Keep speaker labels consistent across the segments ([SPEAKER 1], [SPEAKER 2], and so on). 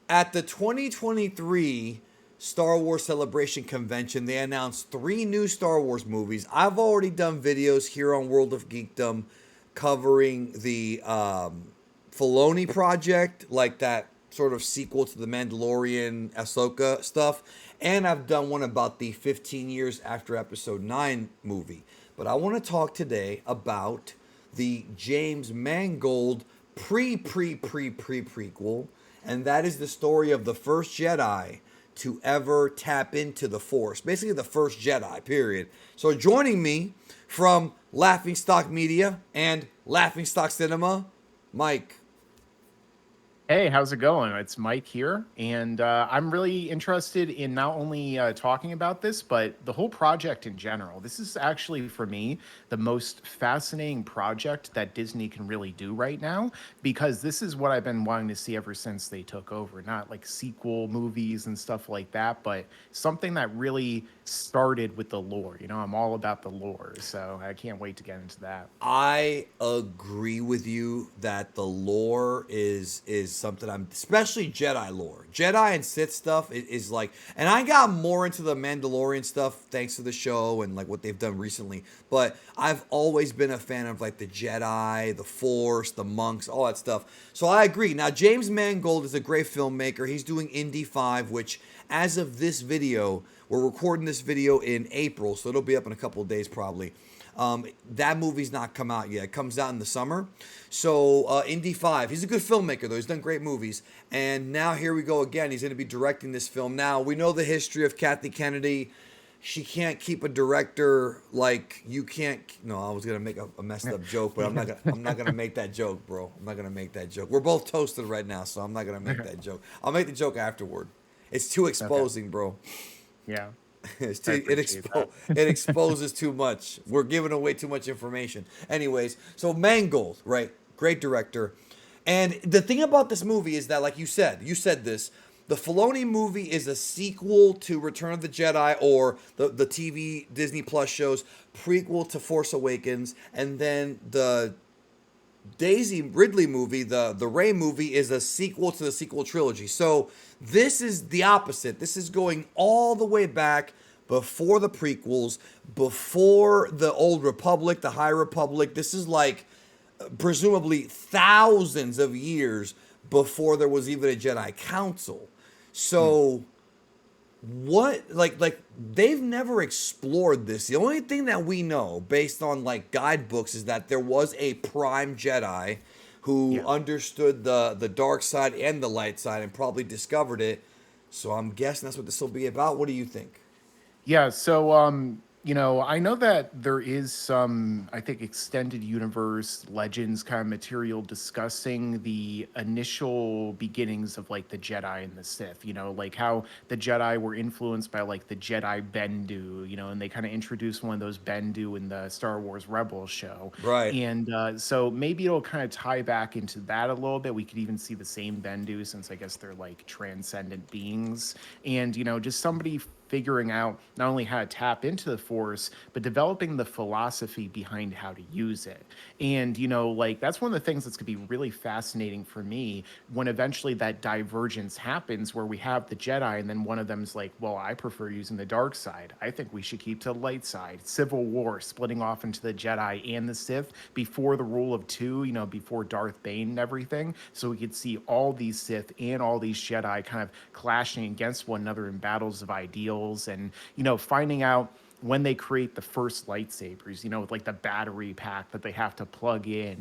[SPEAKER 1] At the 2023 Star Wars Celebration Convention, they announced three new Star Wars movies. I've already done videos here on World of Geekdom covering the Filoni project, like that sort of sequel to the Mandalorian Ahsoka stuff. And I've done one about the 15 years after Episode 9 movie. But I want to talk today about the James Mangold prequel, and that is the story of the first Jedi to ever tap into the Force. Basically, the first Jedi, period. So, joining me from Laughing Stock Media and Laughing Stock Cinema, Mike.
[SPEAKER 2] Hey, how's it going? It's Mike here, and I'm really interested in not only talking about this, but the whole project in general. This is actually, for me, the most fascinating project that Disney can really do right now, because this is what I've been wanting to see ever since they took over. Not like sequel movies and stuff like that, but something that really started with the lore. I'm all about the lore, so I can't wait to get into that.
[SPEAKER 1] I agree with you that the lore is something I'm, especially Jedi lore. Jedi and Sith stuff is like, and I got more into the Mandalorian stuff thanks to the show and like what they've done recently. But I've always been a fan of like the Jedi, the Force, the monks, all that stuff. So I agree. Now James Mangold is a great filmmaker. He's doing Indy 5, which as of this video, we're recording this video in April, so it'll be up in a couple of days probably. That movie's not come out yet. It comes out in the summer. So Indy 5, he's a good filmmaker though. He's done great movies. And now here we go again. He's going to be directing this film. Now we know the history of Kathy Kennedy. She can't keep a director like you can't. No, I was gonna make a messed up joke, but I'm not gonna. I'm not gonna make that joke, bro. I'm not gonna make that joke. We're both toasted right now, so I'm not gonna make that joke. I'll make the joke afterward. It's too
[SPEAKER 2] Okay.
[SPEAKER 1] exposing, bro.
[SPEAKER 2] Yeah,
[SPEAKER 1] It's
[SPEAKER 2] I
[SPEAKER 1] too,
[SPEAKER 2] appreciate that.
[SPEAKER 1] it exposes too much. We're giving away too much information. Anyways, so Mangold, right? Great director. And the thing about this movie is that, like you said this, the Filoni movie is a sequel to Return of the Jedi or the TV Disney Plus shows, prequel to Force Awakens, and then the Daisy Ridley movie, the Rey movie, is a sequel to the sequel trilogy. So this is the opposite. This is going all the way back before the prequels, before the Old Republic, the High Republic. This is like presumably thousands of years before there was even a Jedi Council.
[SPEAKER 2] Hmm.
[SPEAKER 1] So what like they've never explored this. The only thing that we know based on like guidebooks is that there was a Prime Jedi who
[SPEAKER 2] Yeah.
[SPEAKER 1] understood the dark side and the light side and probably discovered it. So I'm guessing that's what this will be about. What do you think?
[SPEAKER 2] Yeah, so I know that there is some, I think, extended universe legends kind of material discussing the initial beginnings of like the Jedi and the Sith, like how the Jedi were influenced by like the Jedi Bendu, and they kind of introduced one of those Bendu in the Star Wars Rebels show.
[SPEAKER 1] Right.
[SPEAKER 2] And so maybe it'll kind of tie back into that a little bit. We could even see the same Bendu since I guess they're like transcendent beings. And, just somebody figuring out not only how to tap into the force but developing the philosophy behind how to use it. And like that's one of the things that's going to be really fascinating for me when eventually that divergence happens where we have the Jedi and then one of them's like, well, I prefer using the dark side, I think we should keep to the light side. Civil war splitting off into the Jedi and the Sith before the rule of two, before Darth Bane and everything, so we could see all these Sith and all these Jedi kind of clashing against one another in battles of ideals. And finding out when they create the first lightsabers, with like the battery pack that they have to plug in,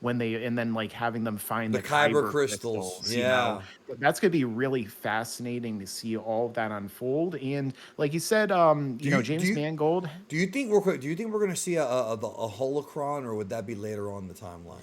[SPEAKER 2] when they, and then like having them find
[SPEAKER 1] The
[SPEAKER 2] the
[SPEAKER 1] Kyber
[SPEAKER 2] kyber
[SPEAKER 1] crystals.
[SPEAKER 2] crystals.
[SPEAKER 1] Yeah.
[SPEAKER 2] That's going to be really fascinating to see all of that unfold. And like you said,
[SPEAKER 1] Do you do
[SPEAKER 2] James
[SPEAKER 1] you
[SPEAKER 2] Mangold.
[SPEAKER 1] do you think we're going to see a holocron, or would that be later on in the timeline?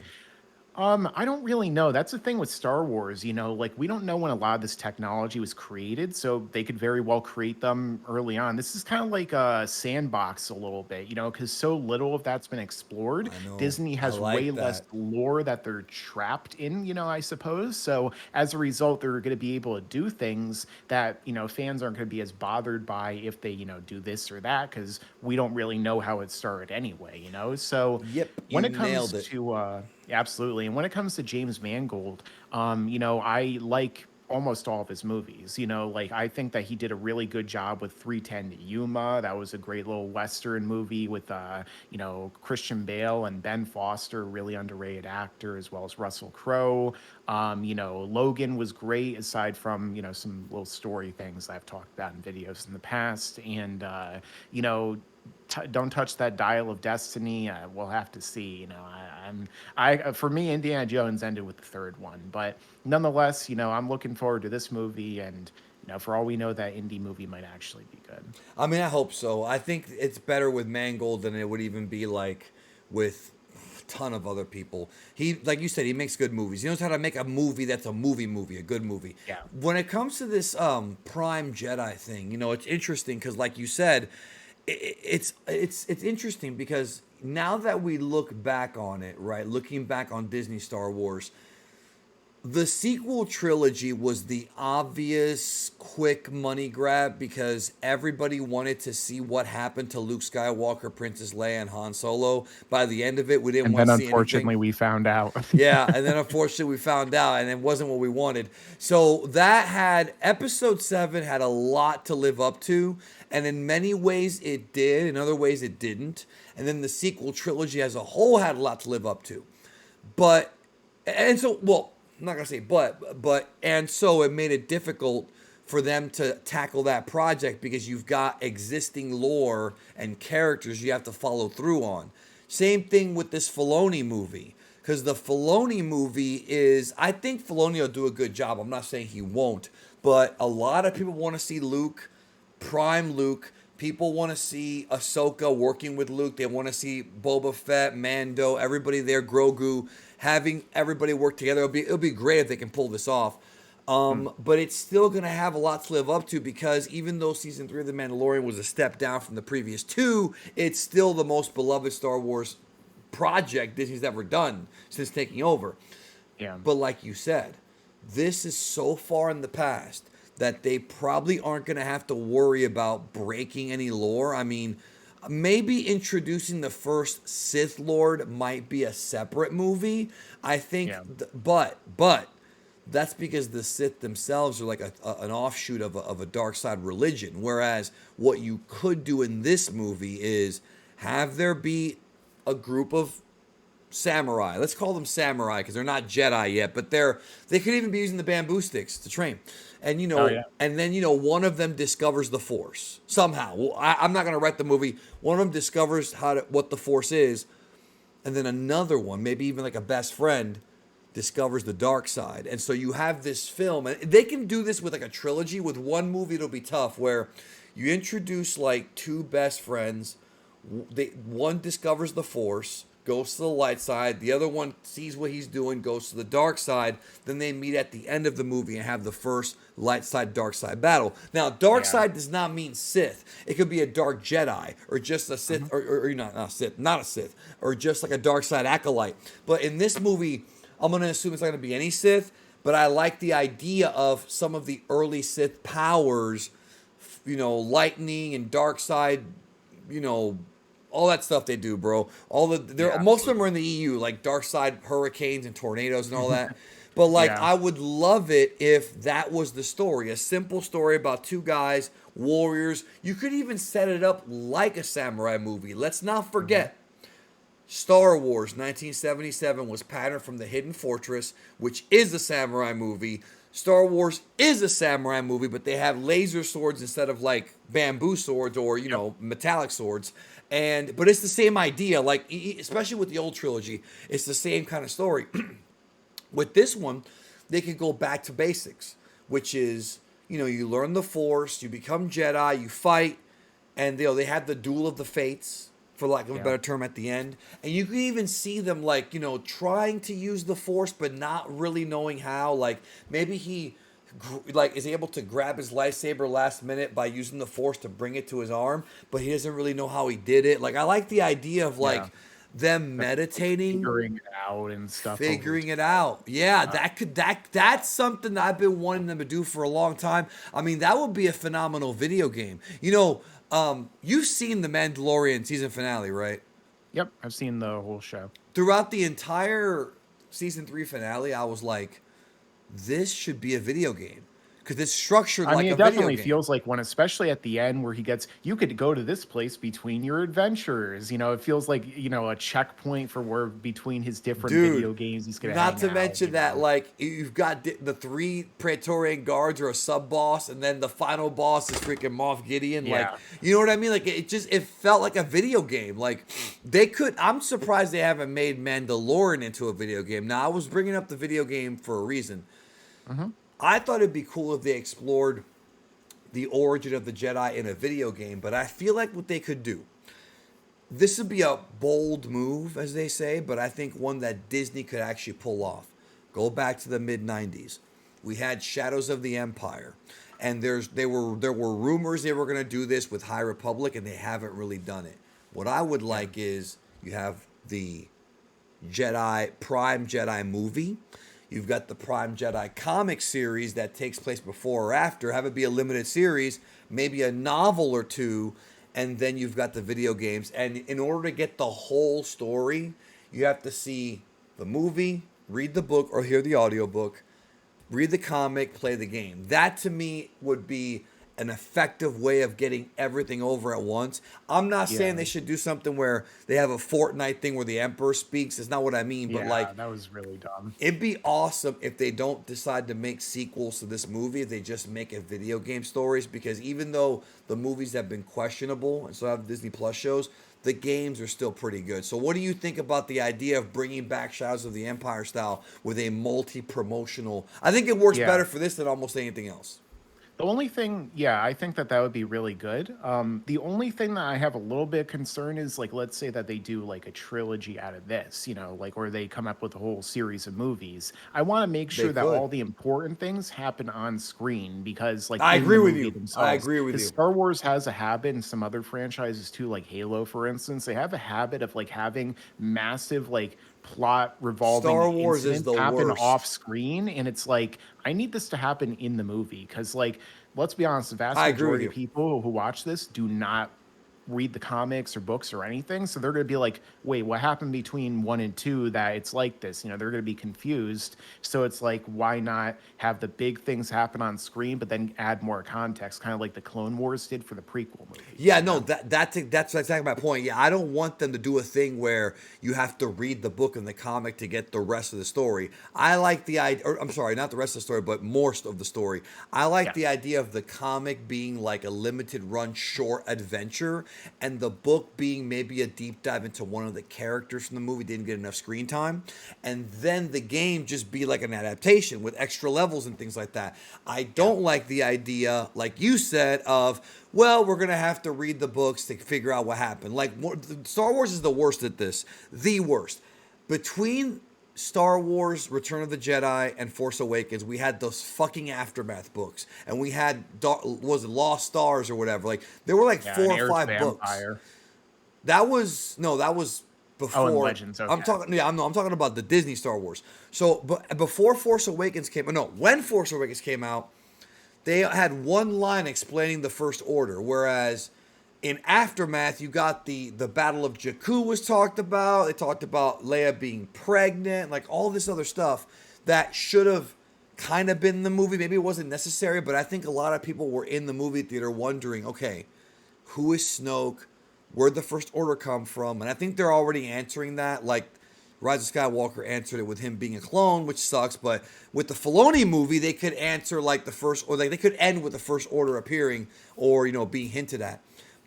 [SPEAKER 2] I don't really know. That's the thing with Star Wars, like we don't know when a lot of this technology was created, so they could very well create them early on. This is kind of like a sandbox a little bit, because so little of that's been explored.
[SPEAKER 1] I know.
[SPEAKER 2] Disney
[SPEAKER 1] I
[SPEAKER 2] has way
[SPEAKER 1] like
[SPEAKER 2] less
[SPEAKER 1] that.
[SPEAKER 2] lore that they're trapped in, I suppose. So as a result, they're going to be able to do things that, fans aren't going to be as bothered by if they, do this or that, because we don't really know how it started anyway. So
[SPEAKER 1] Yep,
[SPEAKER 2] when
[SPEAKER 1] you
[SPEAKER 2] it comes
[SPEAKER 1] nailed it.
[SPEAKER 2] to, absolutely. And when it comes to James Mangold, I like almost all of his movies. You know, like I think that he did a really good job with 310 to Yuma. That was a great little Western movie with, you know, Christian Bale and Ben Foster, really underrated actor, as well as Russell Crowe. You know, Logan was great, aside from, you know, some little story things I've talked about in videos in the past. And, you know, don't touch that dial of destiny. We'll have to see. You know, for me, Indiana Jones ended with the third one, but nonetheless, you know, I'm looking forward to this movie, and you know, for all we know, that indie movie might actually be good.
[SPEAKER 1] I mean, I hope so. I think it's better with Mangold than it would even be like with a ton of other people. He, like you said, he makes good movies. He knows how to make a movie that's a movie, a good movie.
[SPEAKER 2] Yeah.
[SPEAKER 1] When it comes to this Prime Jedi thing, you know, it's interesting because, like you said, it's interesting because now that we look back on it, right? Looking back on Disney Star Wars, the sequel trilogy was the obvious quick money grab because everybody wanted to see what happened to Luke Skywalker, Princess Leia, and Han Solo. By the end of it, we didn't
[SPEAKER 2] And
[SPEAKER 1] want
[SPEAKER 2] then
[SPEAKER 1] to see anything.
[SPEAKER 2] unfortunately, we found out.
[SPEAKER 1] Yeah, and then unfortunately we found out, and it wasn't what we wanted. So that had Episode 7 had a lot to live up to, and in many ways it did. In other ways it didn't. And then the sequel trilogy as a whole had a lot to live up to. But and so well, I'm not gonna say but and so it made it difficult for them to tackle that project because you've got existing lore and characters you have to follow through on. Same thing with this Filoni movie. Because the Filoni movie is, I think Filoni will do a good job. I'm not saying he won't, but a lot of people want to see Luke, prime Luke. People want to see Ahsoka working with Luke. They want to see Boba Fett, Mando, everybody there, Grogu, having everybody work together. It'll be great if they can pull this off. But it's still going to have a lot to live up to because even though season 3 of The Mandalorian was a step down from the previous two, it's still the most beloved Star Wars project Disney's ever done since taking over.
[SPEAKER 2] Yeah.
[SPEAKER 1] But like you said, this is so far in the past that they probably aren't going to have to worry about breaking any lore. I mean, maybe introducing the first Sith Lord might be a separate movie. I think,
[SPEAKER 2] Yeah.
[SPEAKER 1] but that's because the Sith themselves are like an offshoot of a dark side religion. Whereas what you could do in this movie is have there be a group of samurai. Let's call them samurai because they're not Jedi yet, but they could even be using the bamboo sticks to train. And
[SPEAKER 2] Oh yeah.
[SPEAKER 1] and then one of them discovers the Force somehow. Well, I'm not going to write the movie. One of them discovers what the Force is, and then another one, maybe even like a best friend, discovers the dark side. And so you have this film, and they can do this with like a trilogy. With one movie, it'll be tough where you introduce like two best friends. One discovers the Force, goes to the light side. The other one sees what he's doing, goes to the dark side. Then they meet at the end of the movie and have the first light side, dark side battle. Now, dark side does not mean Sith. It could be a dark Jedi or just a Sith, or not Sith, not a Sith, or just like a dark side acolyte. But in this movie, I'm going to assume it's not going to be any Sith, but I like the idea of some of the early Sith powers, lightning and dark side, all that stuff they do, bro. Most of them are in the EU, like dark side hurricanes and tornadoes and all that. But
[SPEAKER 2] Yeah.
[SPEAKER 1] I would love it if that was the story, a simple story about two guys, warriors. You could even set it up like a samurai movie. Let's not forget, Star Wars 1977 was patterned from The Hidden Fortress, which is a samurai movie. Star Wars is a samurai movie, but they have laser swords instead of like bamboo swords or metallic swords. But it's the same idea, like especially with the old trilogy, it's the same kind of story. With this one, they could go back to basics, which is you learn the Force, you become Jedi, you fight, and they have the Duel of the Fates, for lack of a better term, at the end. And you can even see them trying to use the Force but not really knowing how. Like maybe he is able to grab his lightsaber last minute by using the Force to bring it to his arm, but he doesn't really know how he did it. Like I like the idea of them meditating,
[SPEAKER 2] Figuring it out and stuff.
[SPEAKER 1] figuring it out. Yeah, that's something that I've been wanting them to do for a long time. I mean, that would be a phenomenal video game. You've seen the Mandalorian season finale, right?
[SPEAKER 2] Yep, I've seen the whole show.
[SPEAKER 1] Throughout the entire season 3 finale, I was like, this should be a video game because it's structured
[SPEAKER 2] I
[SPEAKER 1] like
[SPEAKER 2] mean,
[SPEAKER 1] a
[SPEAKER 2] it
[SPEAKER 1] video
[SPEAKER 2] definitely
[SPEAKER 1] game.
[SPEAKER 2] feels like one, especially at the end where he gets, you could go to this place between your adventures. It feels like, a checkpoint for where between his different
[SPEAKER 1] Dude,
[SPEAKER 2] video games he's going to
[SPEAKER 1] not
[SPEAKER 2] hang
[SPEAKER 1] to
[SPEAKER 2] out,
[SPEAKER 1] mention that like you've got the three Praetorian guards or a sub boss, and then the final boss is freaking Moff Gideon. Like,
[SPEAKER 2] Yeah.
[SPEAKER 1] you know what I mean? Like it felt like a video game. Like they could. I'm surprised they haven't made Mandalorian into a video game. Now I was bringing up the video game for a reason.
[SPEAKER 2] Hmm.
[SPEAKER 1] I thought it'd be cool if they explored the origin of the Jedi in a video game, but I feel like what they could do, this would be a bold move, as they say, but I think one that Disney could actually pull off. Go back to the mid '90s. We had Shadows of the Empire, and there were rumors they were going to do this with High Republic, and they haven't really done it. What I would
[SPEAKER 2] Yeah.
[SPEAKER 1] like is you have the Prime Jedi movie. You've got the Prime Jedi comic series that takes place before or after. Have it be a limited series, maybe a novel or two, and then you've got the video games. And in order to get the whole story, you have to see the movie, read the book, or hear the audiobook, read the comic, play the game. That to me would be an effective way of getting everything over at once. I'm not saying
[SPEAKER 2] Yeah.
[SPEAKER 1] they should do something where they have a Fortnite thing where the Emperor speaks. It's not what I mean, but like
[SPEAKER 2] Yeah. That was really dumb.
[SPEAKER 1] it'd be awesome if they don't decide to make sequels to this movie, if they just make it video game stories, because even though the movies have been questionable and so have Disney Plus shows, the games are still pretty good. So what do you think about the idea of bringing back Shadows of the Empire style with a multi-promotional? I think it works
[SPEAKER 2] Yeah.
[SPEAKER 1] better for this than almost anything else.
[SPEAKER 2] The only thing, yeah, I think that would be really good. The only thing that I have a little bit of concern is, like, let's say that they do like a trilogy out of this, like, or they come up with a whole series of movies. I want to make
[SPEAKER 1] They
[SPEAKER 2] sure that all
[SPEAKER 1] could.
[SPEAKER 2] the important things happen on screen because, like,
[SPEAKER 1] I
[SPEAKER 2] in
[SPEAKER 1] agree
[SPEAKER 2] the
[SPEAKER 1] with
[SPEAKER 2] movie
[SPEAKER 1] you. I
[SPEAKER 2] themselves,
[SPEAKER 1] agree with
[SPEAKER 2] because
[SPEAKER 1] you.
[SPEAKER 2] Star Wars has a habit, and some other franchises too, like Halo, for instance, they have a habit of like having massive like plot revolving
[SPEAKER 1] Star Wars is
[SPEAKER 2] incidents
[SPEAKER 1] the
[SPEAKER 2] happen off
[SPEAKER 1] worst.
[SPEAKER 2] screen, and it's like I need this to happen in the movie because, like, let's be honest, the vast
[SPEAKER 1] I agree with
[SPEAKER 2] majority of
[SPEAKER 1] you.
[SPEAKER 2] people who watch this do not read the comics or books or anything. So they're going to be like, wait, what happened between one and two that it's like this? They're going to be confused. So it's like, why not have the big things happen on screen, but then add more context, kind of like the Clone Wars did for the prequel movies,
[SPEAKER 1] Yeah,
[SPEAKER 2] you
[SPEAKER 1] no,
[SPEAKER 2] know?
[SPEAKER 1] that's exactly my point. Yeah, I don't want them to do a thing where you have to read the book and the comic to get the rest of the story. I like the idea, or I'm sorry, not the rest of the story, but more of the story. I like
[SPEAKER 2] Yeah.
[SPEAKER 1] the idea of the comic being like a limited run short adventure, and the book being maybe a deep dive into one of the characters from the movie didn't get enough screen time, and then the game just be like an adaptation with extra levels and things like that. I
[SPEAKER 2] Yeah.
[SPEAKER 1] don't like the idea, like you said, of well, we're gonna have to read the books to figure out what happened. Like Star Wars is the worst at this, the worst. Between Star Wars, Return of the Jedi, and Force Awakens, we had those fucking aftermath books, and we had was it Lost Stars or whatever. Like there were like
[SPEAKER 2] Yeah.
[SPEAKER 1] four
[SPEAKER 2] And
[SPEAKER 1] or
[SPEAKER 2] Heirs to
[SPEAKER 1] five
[SPEAKER 2] the
[SPEAKER 1] books.
[SPEAKER 2] Empire.
[SPEAKER 1] That was no, that was
[SPEAKER 2] Oh, and
[SPEAKER 1] before.
[SPEAKER 2] Legends.
[SPEAKER 1] I'm
[SPEAKER 2] Okay.
[SPEAKER 1] talking. Yeah, I'm talking about the Disney Star Wars. So, but before Force Awakens came, no, when Force Awakens came out, they had one line explaining the First Order, whereas in Aftermath you got the Battle of Jakku was talked about. They talked about Leia being pregnant, like all this other stuff that should have kind of been in the movie. Maybe it wasn't necessary, but I think a lot of people were in the movie theater wondering, okay, who is Snoke? Where'd the First Order come from? And I think they're already answering that. Like Rise of Skywalker answered it with him being a clone, which sucks. But with the Filoni movie, they could answer like the first, or like they could end with the First Order appearing, or being hinted at.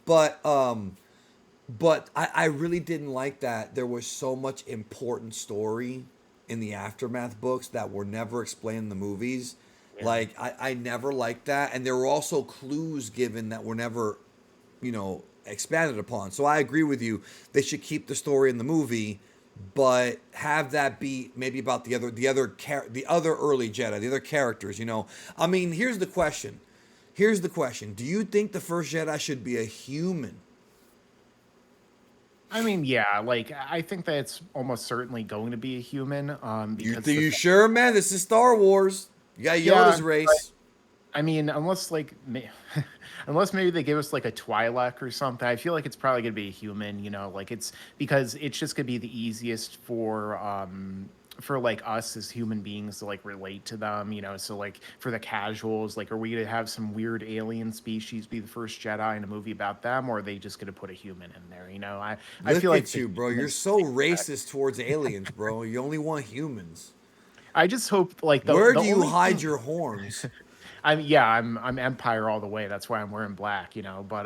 [SPEAKER 1] But I really didn't like that. There was so much important story in the Aftermath books that were never explained in the movies.
[SPEAKER 2] Yeah.
[SPEAKER 1] Like I never liked that, and there were also clues given that were never expanded upon. So I agree with you. They should keep the story in the movie, but have that be maybe about the other early Jedi, the other characters. I mean, here's the question. Here's the question. Do you think the first Jedi should be a human?
[SPEAKER 2] I mean, yeah, like I think that it's almost certainly going to be a human, because
[SPEAKER 1] You sure, man? This is Star Wars. You got
[SPEAKER 2] yeah,
[SPEAKER 1] Yoda's race.
[SPEAKER 2] I mean, unless like unless maybe they give us like a Twi'lek or something, I feel like it's probably gonna be a human. Like it's because it's just gonna be the easiest for for like us as human beings to like relate to them, you know. So like for the casuals, like are we gonna have some weird alien species be the first Jedi in a movie about them, or are they just gonna put a human in there? You know, I feel
[SPEAKER 1] Look
[SPEAKER 2] like
[SPEAKER 1] at
[SPEAKER 2] the
[SPEAKER 1] you, bro. You're
[SPEAKER 2] humans
[SPEAKER 1] so
[SPEAKER 2] make it better.
[SPEAKER 1] racist towards aliens, bro. You only want humans.
[SPEAKER 2] I just hope like
[SPEAKER 1] Where
[SPEAKER 2] the
[SPEAKER 1] do you
[SPEAKER 2] only
[SPEAKER 1] hide
[SPEAKER 2] thing
[SPEAKER 1] your horns?
[SPEAKER 2] I'm Empire all the way. That's why I'm wearing black, you know. But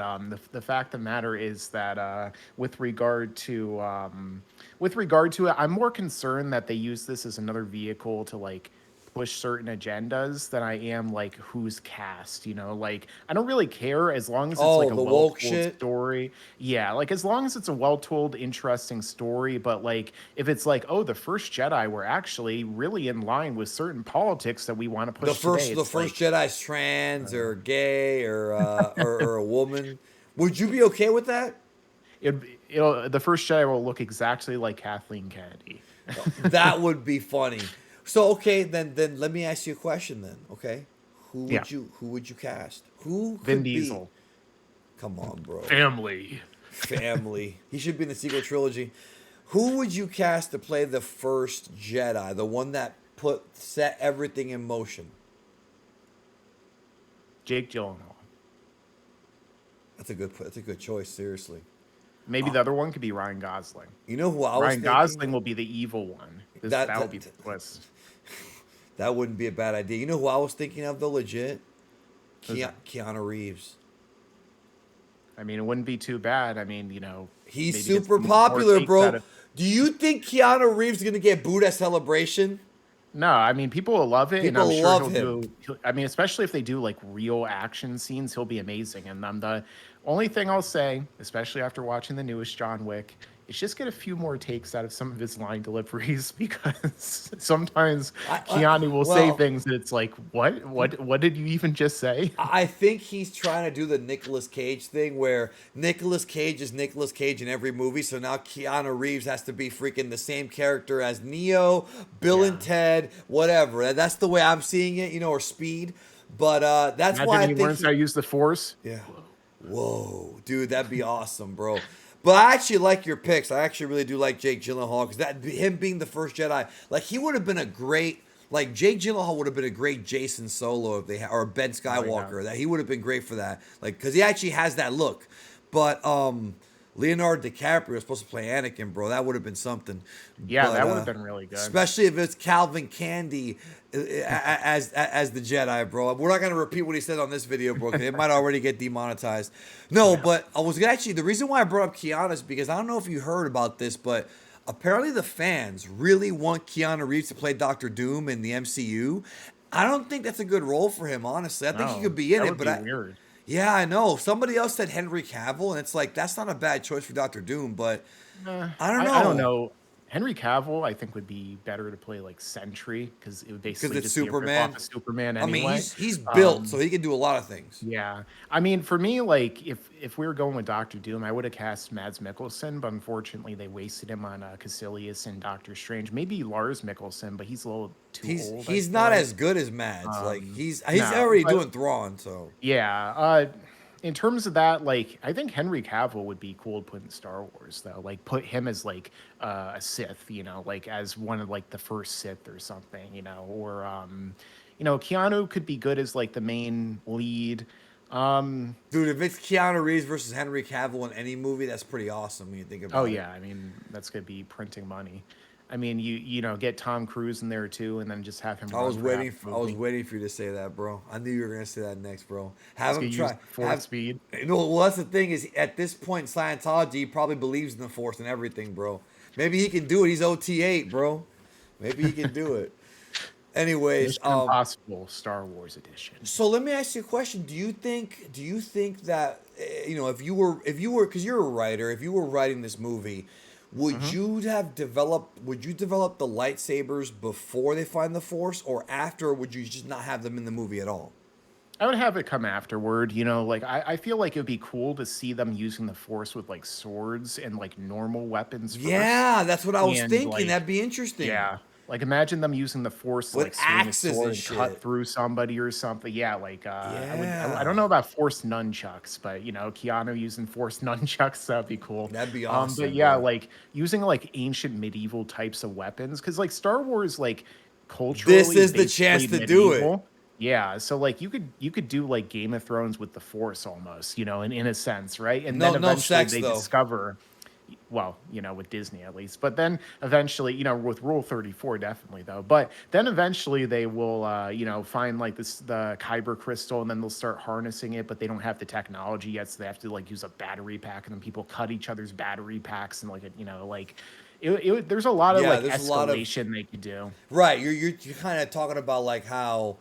[SPEAKER 2] the fact of the matter is that with regard to it, I'm more concerned that they use this as another vehicle to like push certain agendas than I am like who's cast, you know. Like I don't really care as long as it's
[SPEAKER 1] Oh,
[SPEAKER 2] like a
[SPEAKER 1] the woke
[SPEAKER 2] well-told
[SPEAKER 1] shit.
[SPEAKER 2] story. Yeah, like as long as it's a well-told, interesting story. But like if it's like, oh, the first Jedi were actually really in line with certain politics that we want to push today,
[SPEAKER 1] The
[SPEAKER 2] it's
[SPEAKER 1] first
[SPEAKER 2] like
[SPEAKER 1] Jedi's trans
[SPEAKER 2] uh,
[SPEAKER 1] or gay or a woman. Would you be okay with that?
[SPEAKER 2] it'll the first Jedi will look exactly like Kathleen Kennedy.
[SPEAKER 1] That would be funny. So okay, then let me ask you a question then. Okay,
[SPEAKER 2] Yeah,
[SPEAKER 1] who would you cast? Who
[SPEAKER 2] Vin
[SPEAKER 1] could be?
[SPEAKER 2] Diesel.
[SPEAKER 1] Come on, bro.
[SPEAKER 2] Family.
[SPEAKER 1] Family. He should be in the sequel trilogy. Who would you cast to play the first Jedi, the one that set everything in motion?
[SPEAKER 2] Jake Gyllenhaal.
[SPEAKER 1] That's a good choice. Seriously.
[SPEAKER 2] Maybe the other one could be Ryan Gosling.
[SPEAKER 1] You know who I was
[SPEAKER 2] Ryan
[SPEAKER 1] thinking?
[SPEAKER 2] Gosling will be the evil one.
[SPEAKER 1] That
[SPEAKER 2] That will
[SPEAKER 1] that
[SPEAKER 2] be the twist.
[SPEAKER 1] that wouldn't be a bad idea. You know who I was thinking of though, legit?
[SPEAKER 2] Who's that?
[SPEAKER 1] Keanu Reeves.
[SPEAKER 2] I mean, it wouldn't be too bad. I mean,
[SPEAKER 1] He's
[SPEAKER 2] maybe get
[SPEAKER 1] super
[SPEAKER 2] some more
[SPEAKER 1] popular,
[SPEAKER 2] takes out
[SPEAKER 1] bro.
[SPEAKER 2] of.
[SPEAKER 1] Do you think Keanu Reeves is gonna get booed at Celebration?
[SPEAKER 2] No, I mean, people will love it, and I'm
[SPEAKER 1] People
[SPEAKER 2] sure
[SPEAKER 1] love him.
[SPEAKER 2] I mean, especially if they do like real action scenes, he'll be amazing. And the only thing I'll say, especially after watching the newest John Wick, is just get a few more takes out of some of his line deliveries because sometimes Keanu will say
[SPEAKER 1] Well,
[SPEAKER 2] things that it's like, what did you even just say?
[SPEAKER 1] I think he's trying to do the Nicolas Cage thing where Nicolas Cage is Nicolas Cage in every movie, so now Keanu Reeves has to be freaking the same character as Neo, Bill and
[SPEAKER 2] Yeah.
[SPEAKER 1] Ted, whatever. That's the way I'm seeing it, or Speed. But that's why
[SPEAKER 2] Imagine
[SPEAKER 1] I
[SPEAKER 2] he
[SPEAKER 1] think
[SPEAKER 2] learns how to use the Force.
[SPEAKER 1] yeah. Whoa, dude, that'd be awesome, bro. But I actually like your picks. I actually really do like Jake Gyllenhaal because that him being the first Jedi, like he would have been a great, like Jake Gyllenhaal would have been a great Jason Solo if or Ben
[SPEAKER 2] Oh yeah.
[SPEAKER 1] Skywalker. That he would have been great for that, like because he actually has that look. But Leonardo DiCaprio was supposed to play Anakin, bro. That would have been something.
[SPEAKER 2] Yeah,
[SPEAKER 1] But
[SPEAKER 2] that would have been really good.
[SPEAKER 1] especially if it's Calvin Candy as the Jedi, bro. We're not gonna repeat what he said on this video, bro, because it might already get demonetized. No,
[SPEAKER 2] Yeah.
[SPEAKER 1] but I was gonna actually the reason why I brought up Keanu is because I don't know if you heard about this, but apparently the fans really want Keanu Reeves to play Doctor Doom in the MCU. I don't think that's a good role for him, honestly. I think he
[SPEAKER 2] No,
[SPEAKER 1] could be in
[SPEAKER 2] that
[SPEAKER 1] it,
[SPEAKER 2] would
[SPEAKER 1] but
[SPEAKER 2] be weird.
[SPEAKER 1] yeah, I know. Somebody else said Henry Cavill, and it's like that's not a bad choice for Doctor Doom, but I don't
[SPEAKER 2] I don't
[SPEAKER 1] know
[SPEAKER 2] know. Henry Cavill, I think, would be better to play like Sentry because it would
[SPEAKER 1] because
[SPEAKER 2] basically
[SPEAKER 1] it's
[SPEAKER 2] just be a rip off
[SPEAKER 1] Superman.
[SPEAKER 2] of Superman
[SPEAKER 1] I mean,
[SPEAKER 2] anyway.
[SPEAKER 1] he's built, so
[SPEAKER 2] Um,
[SPEAKER 1] he can do a lot of things.
[SPEAKER 2] yeah, I mean, for me, like if we were going with Doctor Doom, I would have cast Mads Mikkelsen, but unfortunately, they wasted him on Caecilius and Doctor Strange. Maybe Lars Mikkelsen, but he's a little too old, I
[SPEAKER 1] He's
[SPEAKER 2] feel
[SPEAKER 1] not
[SPEAKER 2] like.
[SPEAKER 1] as good as Mads. Like
[SPEAKER 2] Um,
[SPEAKER 1] he's
[SPEAKER 2] no,
[SPEAKER 1] already
[SPEAKER 2] but
[SPEAKER 1] doing Thrawn, so
[SPEAKER 2] yeah, in terms of that, like I think Henry Cavill would be cool to put in Star Wars though. Like put him as like a Sith, like as one of like the first Sith or something, or Keanu could be good as like the main lead. Um,
[SPEAKER 1] dude, if it's Keanu Reeves versus Henry Cavill in any movie, that's pretty awesome when you think
[SPEAKER 2] oh
[SPEAKER 1] about it.
[SPEAKER 2] yeah, I mean that's gonna be printing money. I mean, get Tom Cruise in there too, and then just have him run for half the
[SPEAKER 1] I was
[SPEAKER 2] movie.
[SPEAKER 1] waiting for you to say that, bro. I knew you were gonna say that next, bro. Have
[SPEAKER 2] He's
[SPEAKER 1] him
[SPEAKER 2] gonna use
[SPEAKER 1] try.
[SPEAKER 2] the fourth
[SPEAKER 1] Have
[SPEAKER 2] speed.
[SPEAKER 1] well, that's the thing is at this point in Scientology, he probably believes in the Force and everything, bro. Maybe he can do it. He's OT8, bro. Maybe he can do it. Anyways,
[SPEAKER 2] Mission Impossible Star Wars edition.
[SPEAKER 1] so let me ask you a question. Do you think that if you were because you're a writer, if you were writing this movie,
[SPEAKER 2] Mhm.
[SPEAKER 1] would you develop the lightsabers before they find the Force or after, or would you just not have them in the movie at all?
[SPEAKER 2] I would have it come afterward, like I feel like it would be cool to see them using the force with like swords and like normal weapons first.
[SPEAKER 1] Yeah, that's what I was
[SPEAKER 2] And
[SPEAKER 1] thinking.
[SPEAKER 2] like,
[SPEAKER 1] That'd be interesting.
[SPEAKER 2] yeah, Like, imagine them using the Force to,
[SPEAKER 1] with
[SPEAKER 2] like, swing a
[SPEAKER 1] axes
[SPEAKER 2] sword
[SPEAKER 1] and
[SPEAKER 2] and cut
[SPEAKER 1] shit.
[SPEAKER 2] through somebody or something. Yeah, like, I don't
[SPEAKER 1] Yeah,
[SPEAKER 2] know about Force nunchucks, but, Keanu using Force nunchucks, that'd be cool.
[SPEAKER 1] that'd be
[SPEAKER 2] But
[SPEAKER 1] awesome,
[SPEAKER 2] yeah,
[SPEAKER 1] bro.
[SPEAKER 2] like, using, like, ancient medieval types of weapons, because like, Star Wars, like,
[SPEAKER 1] This
[SPEAKER 2] culturally is
[SPEAKER 1] is the chance
[SPEAKER 2] basically
[SPEAKER 1] to do it.
[SPEAKER 2] medieval. Yeah, so, like, you could do, like, Game of Thrones with the Force almost, in a sense, right? And then
[SPEAKER 1] No, no
[SPEAKER 2] eventually
[SPEAKER 1] sex
[SPEAKER 2] they
[SPEAKER 1] though.
[SPEAKER 2] discover well, with Disney at least. But then eventually, with Rule 34, definitely though. But then eventually they will, find like the Kyber crystal, and then they'll start harnessing it. But they don't have the technology yet, so they have to like use a battery pack, and then people cut each other's battery packs, and like there's a lot of
[SPEAKER 1] Yeah,
[SPEAKER 2] like
[SPEAKER 1] there's a lot of
[SPEAKER 2] escalation they could do.
[SPEAKER 1] right. You're kind of talking about like how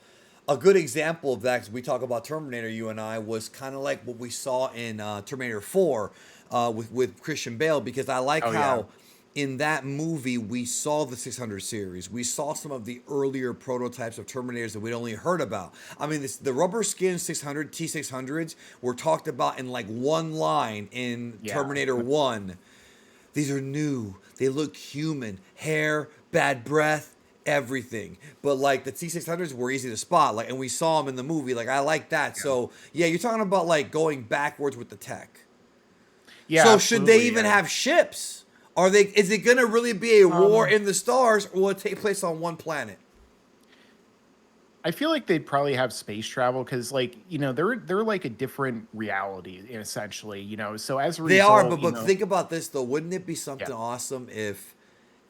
[SPEAKER 1] a good example of that, 'cause we talk about Terminator, you and I, was kind of like what we saw in Terminator 4 with Christian Bale, because I like
[SPEAKER 2] Oh yeah,
[SPEAKER 1] how in that movie we saw the 600 series. We saw some of the earlier prototypes of Terminators that we'd only heard about. I mean, the rubber skin 600 T600s were talked about in like one line in
[SPEAKER 2] yeah.
[SPEAKER 1] Terminator 1. These are new. They look human. Hair, bad breath, everything. But like the T600s were easy to spot. Like, and we saw them in the movie. Like, I like that. So yeah, you're talking about like going backwards with the tech.
[SPEAKER 2] Yeah,
[SPEAKER 1] So should they
[SPEAKER 2] absolutely.
[SPEAKER 1] even
[SPEAKER 2] Yeah.
[SPEAKER 1] have ships? Are they? Is it going to really be a war
[SPEAKER 2] Um,
[SPEAKER 1] in the stars, or will it take place on one planet?
[SPEAKER 2] I feel like they'd probably have space travel because, like, they're like a different reality, essentially. So as a
[SPEAKER 1] They are,
[SPEAKER 2] result,
[SPEAKER 1] but think about this though. Wouldn't it be
[SPEAKER 2] yeah,
[SPEAKER 1] something awesome if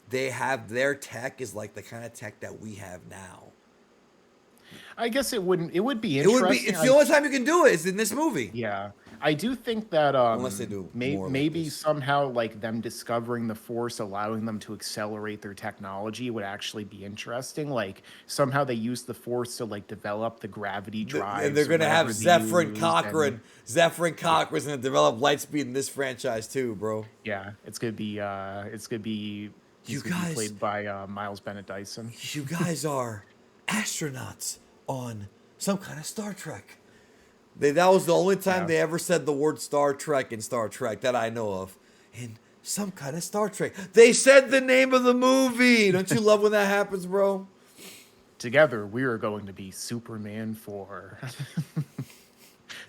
[SPEAKER 1] they have their tech is like the kind of tech that we have now?
[SPEAKER 2] I guess it wouldn't. It would be
[SPEAKER 1] It would be.
[SPEAKER 2] interesting.
[SPEAKER 1] It's the only time you can do it is in this movie,
[SPEAKER 2] Yeah, I do think that
[SPEAKER 1] unless they do more like
[SPEAKER 2] maybe
[SPEAKER 1] this.
[SPEAKER 2] somehow like them discovering the Force, allowing them to accelerate their technology would actually be interesting. Like somehow they use the Force to like develop the gravity
[SPEAKER 1] And they're
[SPEAKER 2] drives or
[SPEAKER 1] gonna have
[SPEAKER 2] whatever they
[SPEAKER 1] Zephyr
[SPEAKER 2] used, and
[SPEAKER 1] Cochrane. Zephyr
[SPEAKER 2] yeah,
[SPEAKER 1] Cochrane's gonna develop Lightspeed in this franchise too, bro.
[SPEAKER 2] yeah,
[SPEAKER 1] You
[SPEAKER 2] he's gonna be
[SPEAKER 1] guys,
[SPEAKER 2] played by Miles Bennett Dyson.
[SPEAKER 1] you guys are astronauts on some kind of Star Trek. That was the only time
[SPEAKER 2] Yeah.
[SPEAKER 1] they ever said the word Star Trek in Star Trek that I know of. In some kind of Star Trek. They said the name of the movie. Don't you love when that happens, bro?
[SPEAKER 2] Together, we are going to be Superman for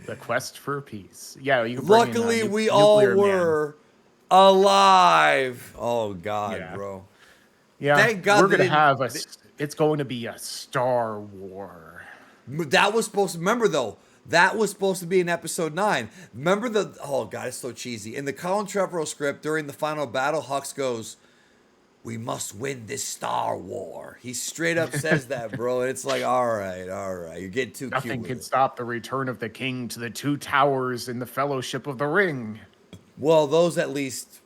[SPEAKER 2] the quest for peace. Yeah, you can bring in
[SPEAKER 1] Luckily, we all
[SPEAKER 2] Nuclear Man.
[SPEAKER 1] were alive. Oh God,
[SPEAKER 2] Yeah.
[SPEAKER 1] bro.
[SPEAKER 2] Yeah,
[SPEAKER 1] Thank
[SPEAKER 2] we're
[SPEAKER 1] God they
[SPEAKER 2] gonna
[SPEAKER 1] didn't.
[SPEAKER 2] have it's going to be a Star War.
[SPEAKER 1] That was supposed to. Remember though, that was supposed to be in episode 9. Remember the. Oh God, it's so cheesy. In the Colin Trevorrow script during the final battle, Hux goes, "We must win this Star War." He straight up says that, bro. And it's like, all right, you're getting too cute
[SPEAKER 2] Nothing
[SPEAKER 1] with
[SPEAKER 2] can
[SPEAKER 1] it.
[SPEAKER 2] stop the return of the king to the two towers in the Fellowship of the Ring.
[SPEAKER 1] Well, those at least,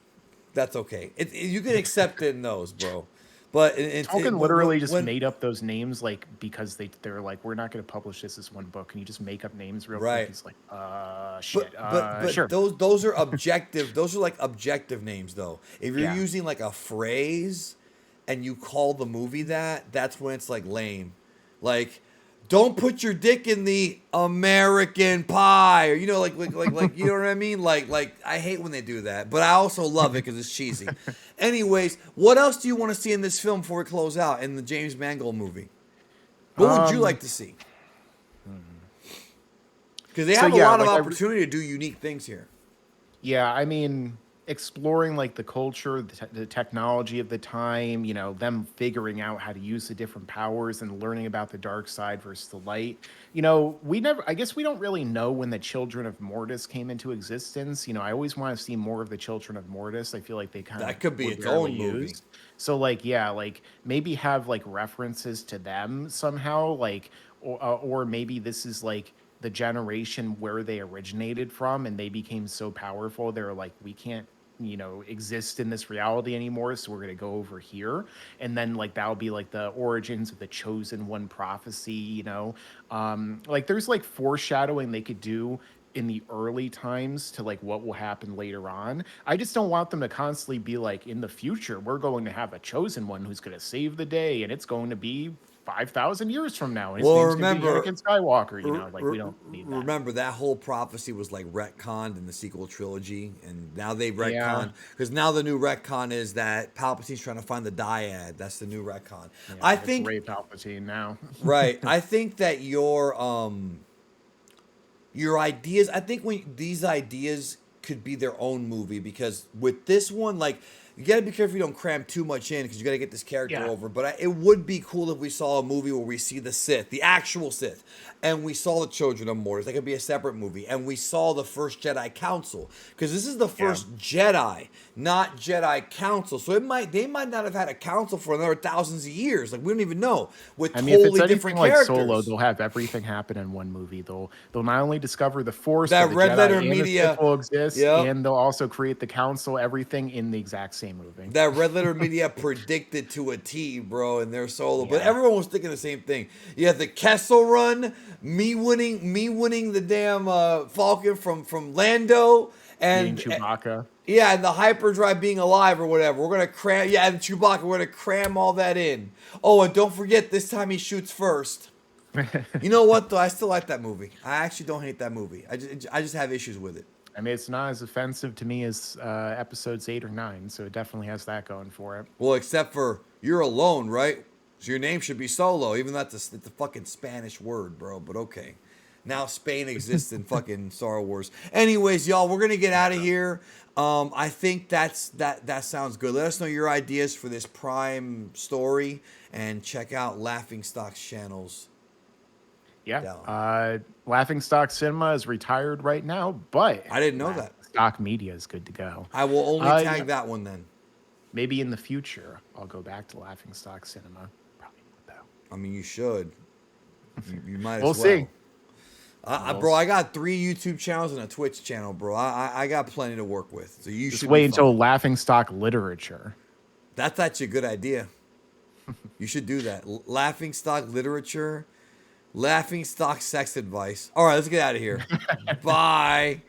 [SPEAKER 1] that's okay. You can accept it in those, bro. But
[SPEAKER 2] Tolkien literally just made up those names like because they're like, we're not gonna publish this as one book. Can you just make up names real quick?
[SPEAKER 1] right.
[SPEAKER 2] He's like, shit,
[SPEAKER 1] But
[SPEAKER 2] sure.
[SPEAKER 1] those are objective. Those are like objective names, though. If you're
[SPEAKER 2] Yeah.
[SPEAKER 1] using like a phrase and you call the movie that, that's when it's like lame. Like, don't put your dick in the American Pie, or you know what I mean? Like I hate when they do that, but I also love it because it's cheesy. Anyways, what else do you want to see in this film before we close out in the James Mangold movie? What would you
[SPEAKER 2] Um
[SPEAKER 1] like to see? Because they
[SPEAKER 2] so
[SPEAKER 1] have a
[SPEAKER 2] yeah,
[SPEAKER 1] lot of
[SPEAKER 2] like
[SPEAKER 1] opportunity to do unique things here.
[SPEAKER 2] yeah, I mean, exploring like the culture, the technology of the time, them figuring out how to use the different powers and learning about the dark side versus the light. I guess we don't really know when the Children of Mortis came into existence. I always want to see more of the Children of Mortis. I feel like they kind of
[SPEAKER 1] That could be
[SPEAKER 2] were
[SPEAKER 1] its
[SPEAKER 2] barely
[SPEAKER 1] own movie.
[SPEAKER 2] used. So like, yeah, like maybe have like references to them somehow, like, or maybe this is like the generation where they originated from and they became so powerful they're like we can't exist in this reality anymore, so we're going to go over here, and then like that'll be like the origins of the chosen one prophecy. Like there's like foreshadowing they could do in the early times to like what will happen later on. I just don't want them to constantly be like, in the future we're going to have a chosen one who's going to save the day and it's going to be 5,000 years from now. And his
[SPEAKER 1] Well,
[SPEAKER 2] name's going to be
[SPEAKER 1] remember,
[SPEAKER 2] Anakin Skywalker. You know, like we don't need that.
[SPEAKER 1] remember that whole prophecy was like retconned in the sequel trilogy, and now they
[SPEAKER 2] Yeah.
[SPEAKER 1] retconned because now the new retcon is that Palpatine's trying to find the dyad. That's the new retcon.
[SPEAKER 2] Yeah.
[SPEAKER 1] I
[SPEAKER 2] It's
[SPEAKER 1] think,
[SPEAKER 2] Ray Palpatine now.
[SPEAKER 1] right. I think that your ideas. I think when these ideas could be their own movie because with this one, like you got to be careful you don't cram too much in because you got to get this character
[SPEAKER 2] Yeah.
[SPEAKER 1] over. But it would be cool if we saw a movie where we see the Sith, the actual Sith, and we saw the Children of Mortis. That could be a separate movie, and we saw the first Jedi Council because this is the
[SPEAKER 2] Yeah.
[SPEAKER 1] first Jedi, not Jedi Council. So they might not have had a council for another thousands of years. Like we don't even know with
[SPEAKER 2] I mean, if it's
[SPEAKER 1] totally
[SPEAKER 2] anything
[SPEAKER 1] different
[SPEAKER 2] like
[SPEAKER 1] characters.
[SPEAKER 2] Solo, they'll have everything happen in one movie. They'll not only discover the Force,
[SPEAKER 1] That
[SPEAKER 2] but the
[SPEAKER 1] Red
[SPEAKER 2] Jedi
[SPEAKER 1] Letter
[SPEAKER 2] and the
[SPEAKER 1] Media,
[SPEAKER 2] Sith will exist,
[SPEAKER 1] yep.
[SPEAKER 2] and they'll also create the Council, everything in the exact same movie.
[SPEAKER 1] That Red Letter Media predicted to a T, bro, in their Solo. But
[SPEAKER 2] Yeah.
[SPEAKER 1] everyone was thinking the same thing. You had the Kessel Run, me winning the damn Falcon from Lando,
[SPEAKER 2] Being
[SPEAKER 1] and
[SPEAKER 2] Chewbacca.
[SPEAKER 1] yeah, and the hyperdrive being alive or whatever. We're gonna cram, yeah, and Chewbacca. We're gonna cram all that in. Oh, and don't forget this time he shoots first. You know what though? I still like that movie. I actually don't hate that movie. I just have issues with it.
[SPEAKER 2] I mean, it's not as offensive to me as episodes 8 or 9, so it definitely has that going for it.
[SPEAKER 1] Well, except for you're alone, right? So your name should be Solo, even though it's a fucking Spanish word, bro. But okay. Now Spain exists in fucking Star Wars. Anyways, y'all, we're gonna get out of here. I think that sounds good. Let us know your ideas for this Prime story and check out Laughing Stock's channels.
[SPEAKER 2] Yeah. Laughing Stock Cinema is retired right now, but
[SPEAKER 1] I didn't know that.
[SPEAKER 2] Stock Media is good to go.
[SPEAKER 1] I will only tag
[SPEAKER 2] yeah.
[SPEAKER 1] that one then.
[SPEAKER 2] Maybe in the future, I'll go back to Laughing Stock Cinema. Probably not, though.
[SPEAKER 1] I mean, you should. You might as
[SPEAKER 2] We'll
[SPEAKER 1] well.
[SPEAKER 2] see.
[SPEAKER 1] Bro, I got 3 YouTube channels and a Twitch channel, bro. I got plenty to work with. So you
[SPEAKER 2] Just
[SPEAKER 1] should
[SPEAKER 2] wait
[SPEAKER 1] be
[SPEAKER 2] until
[SPEAKER 1] fine.
[SPEAKER 2] Laughing Stock Literature.
[SPEAKER 1] That's actually a good idea. You should do that. Laughing Stock Literature, Laughing Stock Sex Advice. All right, let's get out of here. Bye.